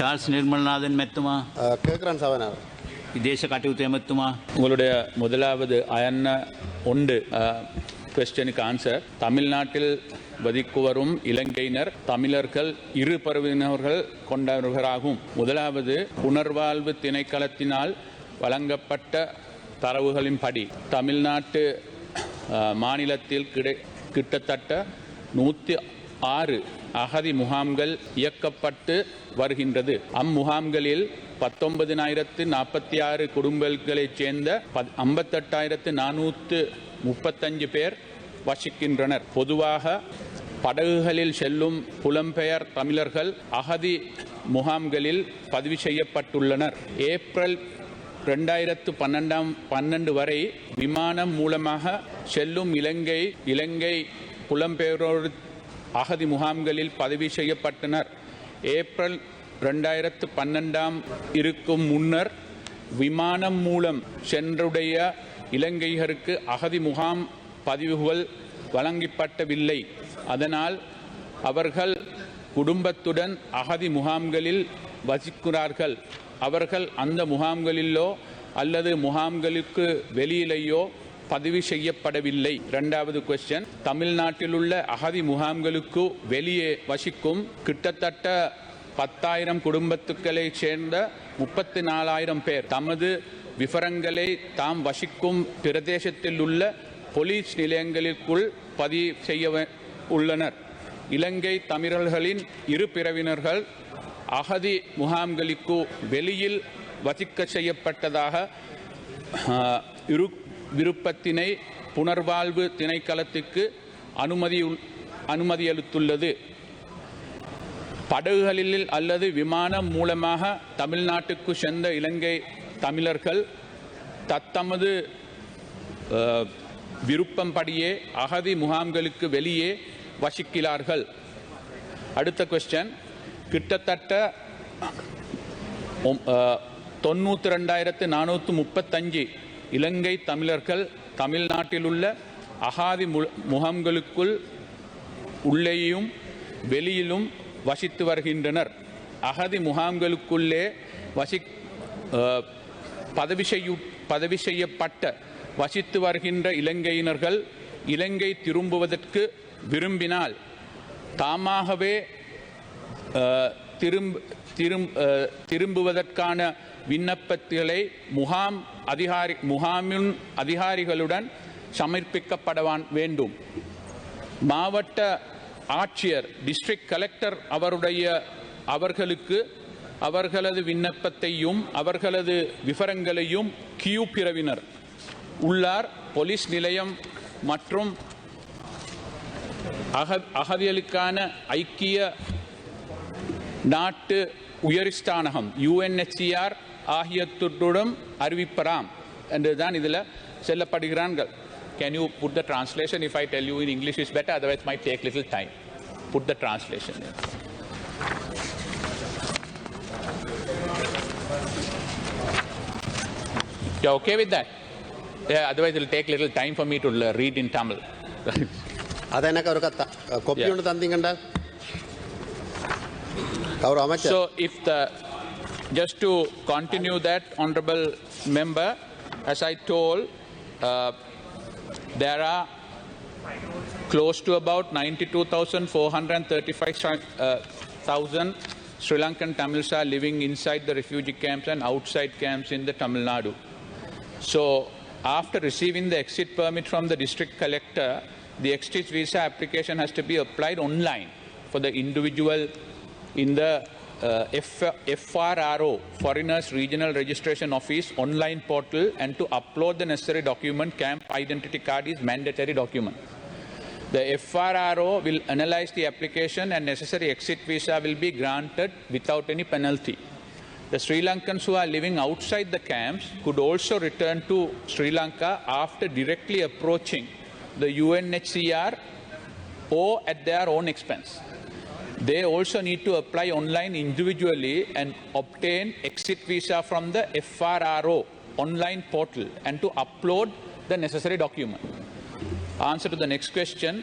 Charles Nirmalnathan மெத்துமா கேட்குறேன் சவனா விதேச கட்டயுத்து எமத்துமா உங்களுடைய முதலாவது அயன்ன ஒன்று கொஸ்டனுக்கு ஆன்சர். தமிழ்நாட்டில் வதிக்கு வரும் இலங்கையினர் தமிழர்கள் இரு பருவினர்கள் கொண்டவர்களாகும். முதலாவது புனர்வாழ்வு திணைக்களத்தினால் வழங்கப்பட்ட தரவுகளின்படி தமிழ்நாட்டு மாநிலத்தில் கிட்டத்தட்ட 106 அகதி முகாம்கள் இயக்கப்பட்டு வருகின்றது. அம்முகாம்களில் 19,046 குடும்பங்களைச் சேர்ந்த 58,435 பேர் வசிக்கின்றனர். பொதுவாக படகுகளில் செல்லும் புலம்பெயர் தமிழர்கள் அகதி முகாம்களில் பதிவு செய்யப்பட்டுள்ளனர். ஏப்ரல் 2012 வரை விமானம் மூலமாக செல்லும் இலங்கை புலம்பெயரோர் அகதி முகாம்களில் பதிவு செய்யப்பட்டனர். ஏப்ரல் 2012 இருக்கும் முன்னர் விமானம் மூலம் சென்றுடைய இலங்கையருக்கு அகதி முகாம் பதிவுகள் வழங்கப்படவில்லை. அதனால் அவர்கள் குடும்பத்துடன் அகதி முகாம்களில் வசிக்கிறார்கள். அவர்கள் அந்த முகாம்களிலோ அல்லது முகாம்களுக்கு வெளியிலேயோ பதிவு செய்யப்படவில்லை. இரண்டாவது கொஸ்டின், தமிழ்நாட்டில் உள்ள அகதி முகாம்களுக்கு வெளியே வசிக்கும் கிட்டத்தட்ட 10,000 குடும்பத்துக்களை சேர்ந்த 34,000 பேர் தமது விவரங்களை தாம் வசிக்கும் பிரதேசத்தில் உள்ள போலீஸ் நிலையங்களுக்குள் பதிவு செய்ய உள்ளனர். இலங்கை தமிழர்களின் இரு பிரிவினர்கள் அகதி முகாம்களுக்கு வெளியில் வசிக்க செய்யப்பட்டதாக விருப்பத்தினை புனர்வாழ்வு திணைக்களத்துக்கு அனுமதியளித்துள்ளது. படகுகளில் அல்லது விமானம் மூலமாக தமிழ்நாட்டுக்கு சென்ற இலங்கை தமிழர்கள் தத்தமது விருப்பம்படியே அகதி முகாம்களுக்கு வெளியே வசிக்கிறார்கள். அடுத்த கொஸ்டின், கிட்டத்தட்ட 92,435 இலங்கை தமிழர்கள் தமிழ்நாட்டில் உள்ள அகதி முகாம்களுக்குள் உள்ளேயும் வெளியிலும் வசித்து வருகின்றனர். அகதி முகாம்களுக்குள்ளே பதிவு செய்யப்பட்ட வசித்து வருகின்ற இலங்கையினர்கள் இலங்கை திரும்புவதற்கு விரும்பினால் தாமாகவே திரும்புவதற்கான விண்ணப்பங்களை முகாமின் அதிகாரிகளுடன் சமர்ப்பிக்கப்பட வேண்டும். மாவட்ட ஆட்சியர் டிஸ்ட்ரிக்ட் கலெக்டர் அவர்களுக்கு அவர்களது விண்ணப்பத்தையும் அவர்களது விவரங்களையும் கியூ பிரிவினர் உள்ளார் போலீஸ் நிலையம் மற்றும் அகதிகளுக்கான ஐக்கிய நாட்டு உயர்ஸ்தானகம் UNHCR ஆகியவற்றுடன் அறிவிப்பராம் என்றுதான் இதில் சொல்லப்படுகிறார்கள். Can you put the translation? If I tell you in English is better, otherwise it might take little time. Put the translation. You're okay with that? Yeah, otherwise it will take little time for me to read in Tamil. So just to continue that, honorable member, as I told, there are close to about 92,435,000 Sri Lankan Tamils are living inside the refugee camps and outside camps in the Tamil Nadu. So after receiving the exit permit from the district collector, the exit visa application has to be applied online for the individual in the FRRO, Foreigners Regional Registration Office online portal, and to upload the necessary document. Camp identity card is mandatory document. The FRRO will analyze the application and necessary exit visa will be granted without any penalty. The Sri Lankans who are living outside the camps could also return to Sri Lanka after directly approaching the UNHCR or at their own expense. They also need to apply online individually and obtain exit visa from the FRRO online portal and to upload the necessary document. Answer to the next question.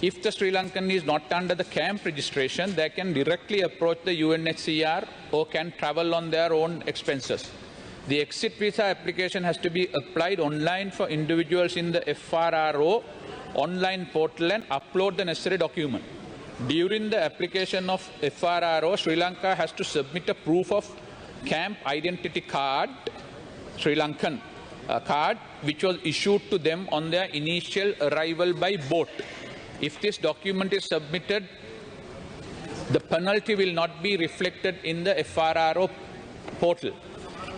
If the Sri Lankan is not under the camp registration, they can directly approach the UNHCR or can travel on their own expenses. The exit visa application has to be applied online for individuals in the FRRO online portal and upload the necessary document. During the application of FRRO, Sri Lanka has to submit a proof of camp identity card, Sri Lankan card, which was issued to them on their initial arrival by boat. If this document is submitted, the penalty will not be reflected in the FRRO portal.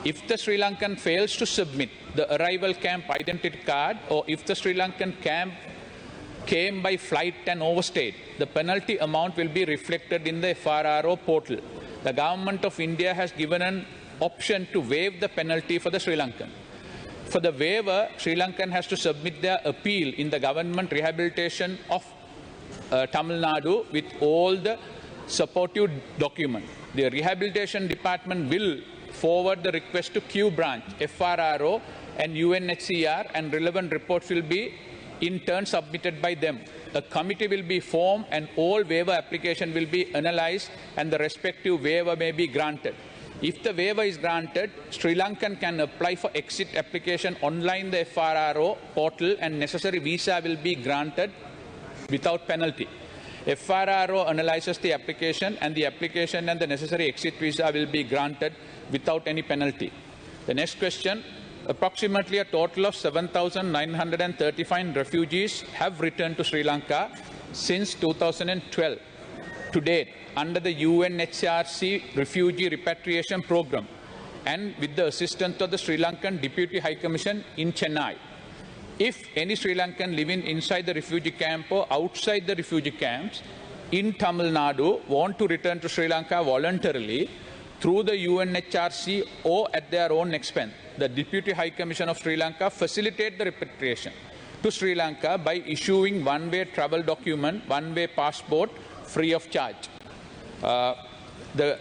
If the Sri Lankan fails to submit the arrival camp identity card, or if the Sri Lankan camp came by flight and overstayed, the penalty amount will be reflected in the FRRO portal. The government of India has given an option to waive the penalty for the Sri Lankan. For the waiver, Sri Lankan has to submit their appeal in the government rehabilitation of Tamil Nadu with all the supportive documents. The rehabilitation department will forward the request to Q branch, FRRO and UNHCR, and relevant reports will be in turn submitted by them. A committee will be formed and all waiver application will be analyzed and the respective waiver may be granted. If the waiver is granted, Sri Lankan can apply for exit application online the FRRO portal and necessary visa will be granted without penalty. FRRO analyzes the application and the application and the necessary exit visa will be granted without any penalty. The next question, approximately a total of 7,935 refugees have returned to Sri Lanka since 2012 to date under the UNHRC Refugee Repatriation Program and with the assistance of the Sri Lankan Deputy High Commission in Chennai. If any Sri Lankan living inside the refugee camp or outside the refugee camps in Tamil Nadu want to return to Sri Lanka voluntarily through the UNHRC or at their own expense, the Deputy High Commission of Sri Lanka facilitate the repatriation to Sri Lanka by issuing one-way travel document, one-way passport, free of charge. The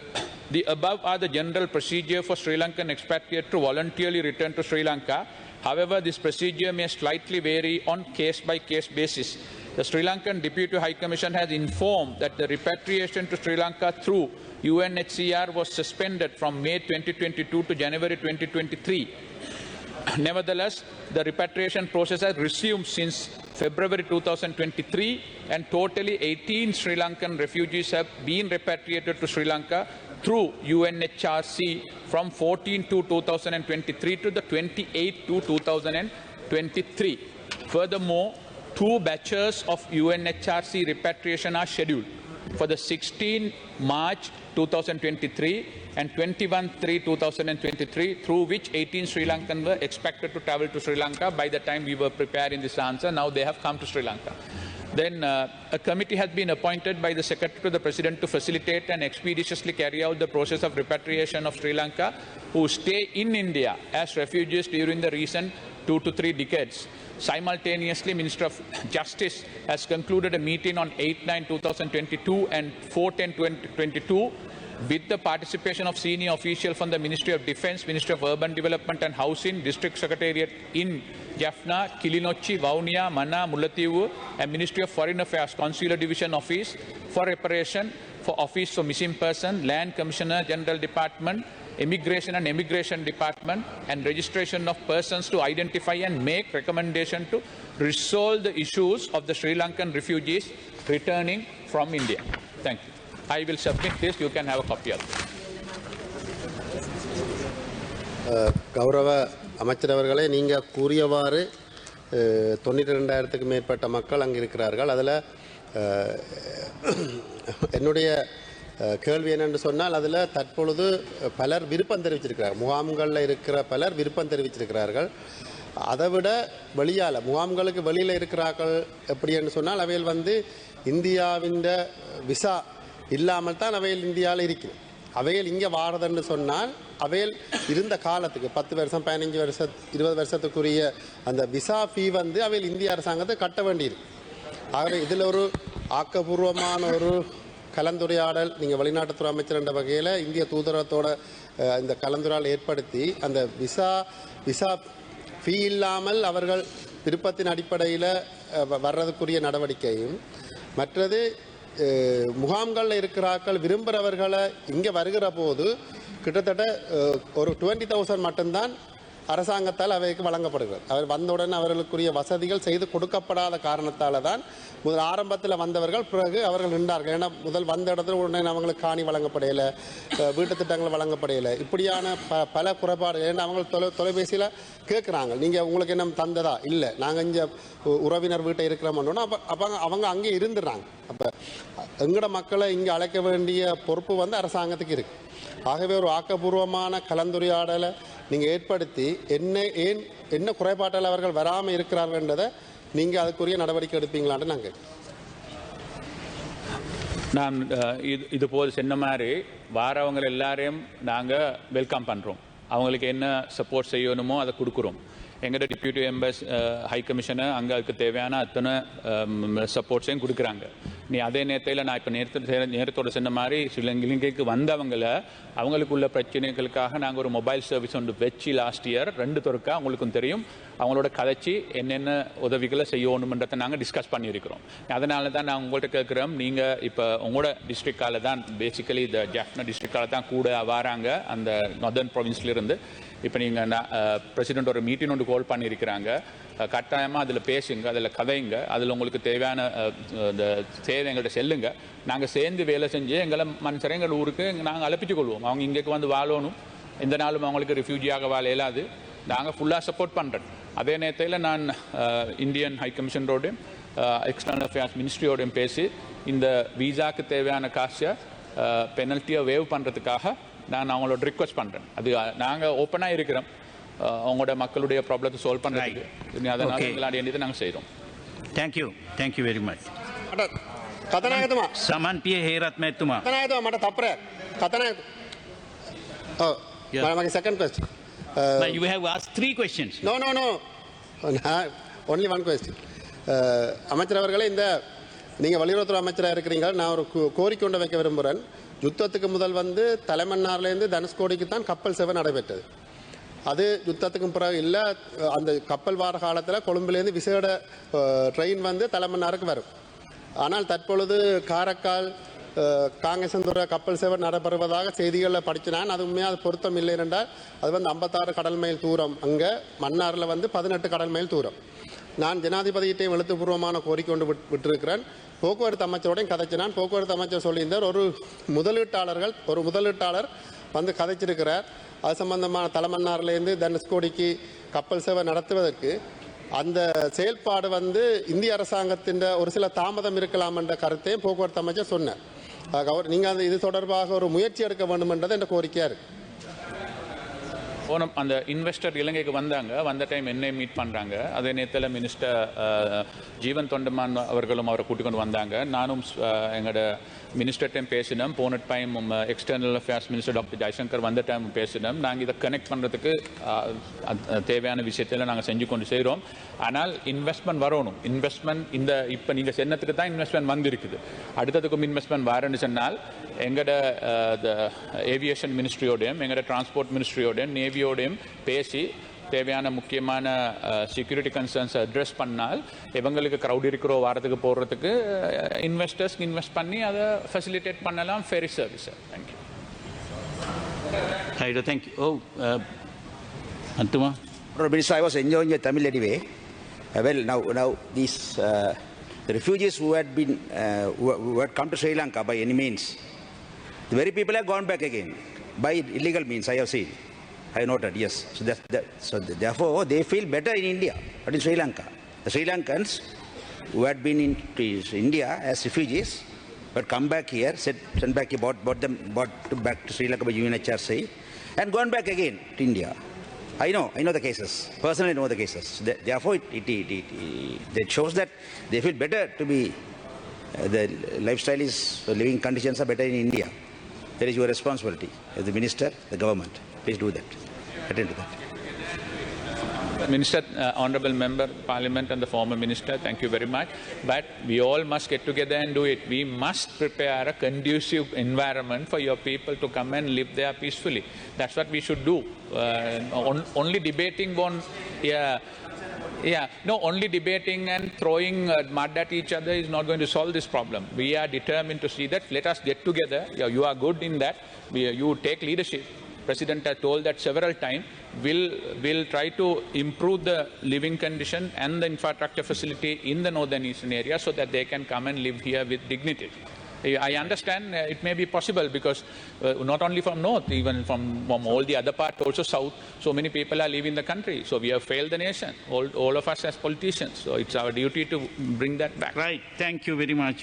above are the general procedure for Sri Lankan expatriate to voluntarily return to Sri Lanka. However, this procedure may slightly vary on case-by-case basis. The Sri Lankan Deputy High Commission has informed that the repatriation to Sri Lanka through UNHCR was suspended from May 2022 to January 2023. Nevertheless, the repatriation process has resumed since February 2023 and totally 18 Sri Lankan refugees have been repatriated to Sri Lanka through UNHRC from 14 to 2023 to the 28 to 2023. Furthermore, 2 batches of UNHRC repatriation are scheduled for the 16 March 2023 and 21/3/2023, through which 18 Sri Lankan were expected to travel to Sri Lanka by the time we were preparing this answer. Now they have come to Sri Lanka. Then a committee has been appointed by the Secretary to the President to facilitate and expeditiously carry out the process of repatriation of Sri Lanka who stay in India as refugees during the recent 2 to 3 decades. Simultaneously, Minister of Justice has concluded a meeting on 8/9/2022 and 4/10/2022 with the participation of senior officials from the Ministry of Defence, Ministry of Urban Development and Housing, District Secretariat in Jaffna, Kilinochchi, Vaunia, Mana, Mullaitivu, and Ministry of Foreign Affairs, Consular Division Office for Reparation, for Office for Missing Person, Land Commissioner General Department, Immigration and Immigration Department, and Registration of Persons to identify and make recommendation to resolve the issues of the Sri Lankan refugees returning from India. Thank you. I will submit this. You can have a copy of it. கௌரவ அமைச்சரவர்களே, நீங்கள் கூறியவாறு 92,000க்கு மேற்பட்ட மக்கள் அங்கே இருக்கிறார்கள். அதில் என்னுடைய கேள்வி என்னென்று சொன்னால், அதில் தற்பொழுது பலர் விருப்பம் தெரிவிச்சிருக்கிறார்கள். முகாம்களில் இருக்கிற பலர் விருப்பம் தெரிவிச்சிருக்கிறார்கள். அதை விட வெளியால் முகாம்களுக்கு வெளியில் இருக்கிறார்கள் எப்படின்னு சொன்னால், அவையில் இந்தியாவின் விசா இல்லாமல் தான் அவையில் இந்தியாவில் இருக்குது. அவையில் இங்கே வாரதுன்னு சொன்னால் அவையில் இருந்த காலத்துக்கு 10 வருஷம் 15 வருஷம் 20 வருஷத்துக்குரிய அந்த விசா ஃபீ அவையில் இந்திய அரசாங்கத்தை கட்ட வேண்டியிருக்கு. ஆகவே இதில் ஒரு ஆக்கப்பூர்வமான ஒரு கலந்துரையாடல் நீங்கள் வெளிநாட்டுத்துறை அமைச்சர் என்ற வகையில் இந்திய தூதரகத்தோட இந்த கலந்துரையாடல் ஏற்படுத்தி அந்த விசா ஃபீ இல்லாமல் அவர்கள் விருப்பத்தின் அடிப்படையில் வர்றதுக்குரிய நடவடிக்கையும், மற்றது முகாம்களில் இருக்கிறார்கள் விரும்புகிறவர்களை இங்கே வருகிற போது கிட்டத்தட்ட ஒரு 20,000 மட்டும்தான் அரசாங்கத்தால் அவைக்கு வழங்கப்படுகிறது. அவர் வந்தவுடன் அவர்களுக்குரிய வசதிகள் செய்து கொடுக்கப்படாத காரணத்தால் தான் முதல் ஆரம்பத்தில் வந்தவர்கள் பிறகு அவர்கள் நின்றார்கள். ஏன்னா முதல் வந்த இடத்துல உடனே அவங்களுக்கு காணி வழங்கப்படையலை, வீட்டு திட்டங்கள் வழங்கப்படையலை, இப்படியான பல குறைபாடுகள். ஏன்னா அவங்க தொலைபேசியில் கேட்குறாங்க, நீங்கள் உங்களுக்கு என்ன தந்ததா? இல்லை, நாங்கள் இங்கே உறவினர் வீட்டை இருக்கிறோம்னோன்னா அப்போ அவங்க அங்கே இருந்துடுறாங்க. அப்போ எங்களோட மக்களை இங்கே அழைக்க வேண்டிய பொறுப்பு வந்து அரசாங்கத்துக்கு இருக்குது. ஆகவே ஒரு ஆக்கப்பூர்வமான கலந்துரையாடலை நீங்கள் ஏற்படுத்தி என்ன குறைபாட்டால் அவர்கள் வராமல் இருக்கிறார்கள்ன்றதை நீங்கள் அதுக்குரிய நடவடிக்கை எடுப்பீங்களான்னு நாங்கள் நான் இது போல் சொன்ன மாதிரி வாரவங்க எல்லாரையும் நாங்கள் வெல்கம் பண்ணுறோம். அவங்களுக்கு என்ன சப்போர்ட் செய்யணுமோ அதை கொடுக்குறோம். எங்களோட டிப்யூட்டி மெம்பர்ஸ் ஹை கமிஷனை அங்கே அதுக்கு தேவையான அத்தனை சப்போர்ட்ஸையும் கொடுக்குறாங்க. நீ அதே நேரத்தில் நான் இப்போ நேரத்தோட சொன்ன மாதிரி இலங்கைக்கு வந்தவங்களை அவங்களுக்குள்ள பிரச்சனைகளுக்காக நாங்கள் ஒரு மொபைல் சர்வீஸ் ஒன்று வச்சு லாஸ்ட் இயர் 2 தொருக்கா அவங்களுக்கும் தெரியும். அவங்களோட கதைச்சி என்னென்ன உதவிகளை செய்யணுன்றதை நாங்கள் டிஸ்கஸ் பண்ணியிருக்கிறோம். அதனால தான் நான் உங்கள்கிட்ட கேட்குறோம், நீங்கள் இப்போ உங்களோட டிஸ்ட்ரிக்டால் தான் பேசிக்கலி இந்த ஜாஃப்னா டிஸ்ட்ரிக்டால் தான் கூட வராங்க அந்த நார்தர்ன் ப்ரொவின்ஸ்லேருந்து. இப்போ நீங்கள் பிரசிடென்ட் ஒரு மீட்டிங் ஒன்று கால் பண்ணியிருக்கிறாங்க. கட்டாயமாக அதில் பேசுங்க, அதில் கதைங்க, அதில் உங்களுக்கு தேவையான இந்த சேவை எங்கள்கிட்ட செல்லுங்க. நாங்கள் சேர்ந்து வேலை செஞ்சு எங்களை மனுஷரை எங்கள் ஊருக்கு நாங்கள் அழைப்பிச்சு கொள்வோம். அவங்க இங்கேக்கு வந்து வாழணும், எந்த நாளும் அவங்களுக்கு ரிஃப்யூஜியாக வாழ இயலாது. நாங்கள் ஃபுல்லாக சப்போர்ட் பண்ணுறோம். அதே நேரத்தில் நான் இந்தியன் ஹை கமிஷனரோடையும் எக்ஸ்டர்னல் அஃபேர்ஸ் மினிஸ்ட்ரியோடையும் பேசி இந்த விசாவுக்கு தேவையான காசை பெனல்ட்டியை வேவ் பண்ணுறதுக்காக நான் அவங்களோட ரிக்வெஸ்ட் பண்ணுறேன். அது நாங்கள் ஓப்பனாக இருக்கிறோம் அவங்களோட மக்களுடைய ப்ராப்ளத்தை சால்வ் பண்ணுறதுக்கு. அதனால எங்களால் வேண்டியதை நாங்கள் செய்கிறோம். Thank you very much. කතනායකතුමා සමන් පිය හේරත් මැතිතුමා. කතනායකතුමා මට තප්පරයක් කතනායක ඔව් මගේ second question. You have asked 3 questions. No only one question. அமைச்சர் அவர்களே, இந்த நீங்கள் வெளியுறவுத்துறை அமைச்சராக இருக்கிறீங்க. நான் ஒரு கோரிக்கை ஒன்று வைக்க விரும்புகிறேன். யுத்தத்துக்கு முதல் வந்து தலைமன்னார்லேருந்து தனுஷ்கோடிக்கு தான் கப்பல் சேவை நடைபெற்றது. அது யுத்தத்துக்கும் பிறகு இல்லை. அந்த கப்பல் வார காலத்தில் கொழும்புலேருந்து விசேட ட்ரெயின் வந்து தலைமன்னாருக்கு வரும். ஆனால் தற்பொழுது காரைக்கால் காங்கேசந்துறை கப்பல் சேவை நடைபெறுவதாக செய்திகளில் படிச்சினான். அது உண்மையாக அது பொருத்தம் இல்லை என்றால் அது வந்து 56 கடல் மைல் தூரம், அங்கே மன்னாரில் வந்து 18 கடல் மைல் தூரம். நான் ஜனாதிபதியிட்டையும் எழுத்துப்பூர்வமான கோரிக்கை கொண்டு விட்டிருக்கிறேன். போக்குவரத்து அமைச்சரோடையும் கதைச்சினான். போக்குவரத்து அமைச்சர் சொல்லியிருந்தார், ஒரு முதலீட்டாளர் வந்து கதைச்சிருக்கிறார். அது சம்பந்தமான தலைமன்னார்லேருந்து தனுஷ்கோடிக்கு கப்பல் சேவை நடத்துவதற்கு அந்த செயல்பாடு வந்து இந்திய அரசாங்கத்தின் ஒரு சில தாமதம் இருக்கலாம் என்ற கருத்தையும் போக்குவரத்து அமைச்சர் சொன்னார். நீங்கள் இது தொடர்பாக ஒரு முயற்சி எடுக்க வேண்டும் என்றது என்ற கோரிக்கையாக இருக்கு. போனோம் அந்த இன்வெஸ்டர் இலங்கைக்கு வந்த டைம் என்னை மீட் பண்ணுறாங்க. அதே நேரத்தில் மினிஸ்டர் ஜீவன் தொண்டமான் அவர்களும் அவரை கூட்டிக் கொண்டு வந்தாங்க. நானும் எங்களோட மினிஸ்டர்டையும் பேசினோம். போன time external affairs minister doctor Jaishankar வந்த டைம் பேசினோம். நாங்கள் இதை கனெக்ட் பண்ணுறதுக்கு தேவையான விஷயத்தில் நாங்கள் செஞ்சு கொண்டு செய்கிறோம். ஆனால் இன்வெஸ்ட்மெண்ட் வரணும். இன்வெஸ்ட்மெண்ட் இப்போ நீங்கள் சொன்னதுக்கு தான் இன்வெஸ்ட்மெண்ட் வந்திருக்குது. அடுத்ததுக்கும் இன்வெஸ்ட்மெண்ட் வரேன்னு சொன்னால் எங்களோட ஏவியேஷன் மினிஸ்ட்ரியோடையும் எங்களோட டிரான்ஸ்போர்ட் மினிஸ்ட்ரியோடையும் நேவியோடையும் பேசி தேவையான முக்கியமான செக்யூரிட்டி கன்சர்ன்ஸ் அட்ரஸ் பண்ணால் இவங்களுக்கு க்ரௌட் இருக்கிறோ வாரத்துக்கு போடுறதுக்கு இன்வெஸ்டர்ஸ்க்கு இன்வெஸ்ட் பண்ணி அதை ஃபெசிலிட்டேட் பண்ணலாம். Ferry service. Thank you. Thank you. Antuma. Minister, I was enjoying your Tamil anyway. Now these the refugees who had come to Sri Lanka by any means, the very people have gone back again by illegal means. I have seen. I have noted, yes. So therefore, they feel better in India, but in Sri Lanka. The Sri Lankans who had been in India as refugees, but come back here, sent back, brought them back to Sri Lanka by UNHRC, and gone back again to India. I know the cases. Personally, know the cases. Therefore, it shows that they feel better to be. The lifestyle is, living conditions are better in India. That is your responsibility as the minister, the government. Please do that. Attend to that. Minister, Honourable Member, Parliament and the former Minister, thank you very much. But we all must get together and do it. We must prepare a conducive environment for your people to come and live there peacefully. That's what we should do. Only debating on Yeah, no, only debating and throwing mud at each other is not going to solve this problem. We are determined to see that. Let us get together. You are good in that. You take leadership. President has told that several times. We'll try to improve the living condition and the infrastructure facility in the northern eastern area so that they can come and live here with dignity. I understand it may be possible because not only from north, even from all the other parts, also south, so many people are leaving the country. So we have failed the nation, all of us as politicians. So it's our duty to bring that back. Right. Thank you very much.